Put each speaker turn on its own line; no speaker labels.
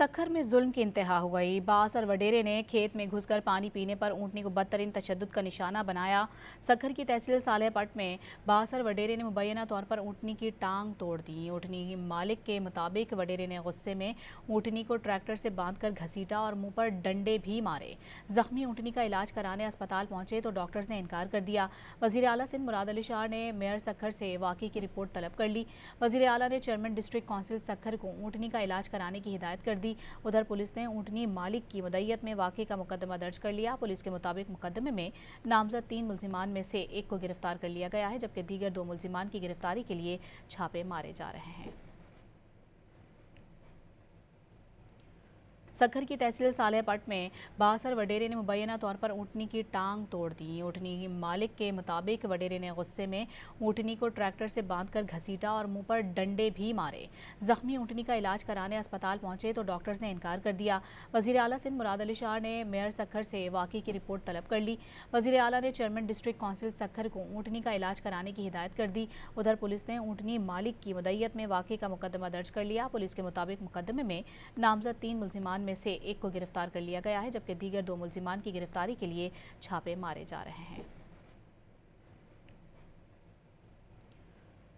सक्खर में जुल्म की इंतहा हो गई। बास और वडेरे ने खेत में घुसकर पानी पीने पर ऊँटनी को बदतरीन तशद्दुद का निशाना बनाया। सक्खर की तहसील सालेहपट में बास और वडेरे ने मुबैना तौर पर ऊँटनी की टांग तोड़ दी। ऊँटनी मालिक के मुताबिक वडेरे ने गुस्से में ऊँटनी को ट्रैक्टर से बांधकर घसीटा और मुंह पर डंडे भी मारे। जख्मी ऊँटनी का इलाज कराने अस्पताल पहुंचे तो डॉक्टर्स ने इनकार कर दिया। वज़ीर आला सिंध मुराद अली शाह ने मेयर सक्खर से वाक़ई की रिपोर्ट तलब कर ली। वज़ीर आला ने चेयरमैन डिस्ट्रिक्ट काउंसिल सक्खर को ऊँटनी का इलाज कराने की हिदायत कर दी। उधर पुलिस ने ऊँटनी मालिक की मुद्दईयत में वाक़ई का मुकदमा दर्ज कर लिया। पुलिस के मुताबिक मुकदमे में नामजद 3 मुल्जिमान में से एक को गिरफ्तार कर लिया गया है, जबकि दीगर 2 मुल्जिमान की गिरफ्तारी के लिए छापे मारे जा रहे हैं। सक्खर की तहसील सालेहपट में बास और वडेरे ने मुबैना तौर पर ऊँटनी की टांग तोड़ दी। ऊँटनी मालिक के मुताबिक वडेरे ने गुस्से में ऊँटनी को ट्रैक्टर से बांधकर घसीटा और मुंह पर डंडे भी मारे। जख्मी ऊँटनी का इलाज कराने अस्पताल पहुंचे तो डॉक्टर्स ने इनकार कर दिया। वज़ीर आला सिंध मुराद अली शाह ने मेयर सक्खर से वाक़ई की रिपोर्ट तलब कर ली। वज़ीर आला ने चेयरमैन डिस्ट्रिक्ट काउंसिल सक्खर को ऊँटनी का इलाज कराने की हिदायत कर दी। उधर पुलिस ने ऊँटनी मालिक की मुद्दईयत में वाक़ई का मुकदमा दर्ज कर लिया। पुलिस के मुताबिक मुकदमे में नामजद 3 मुल्जिमान में से एक को गिरफ्तार कर लिया गया है, जबकि दीगर 2 मुल्जिमान की गिरफ्तारी के लिए छापे मारे जा रहे हैं।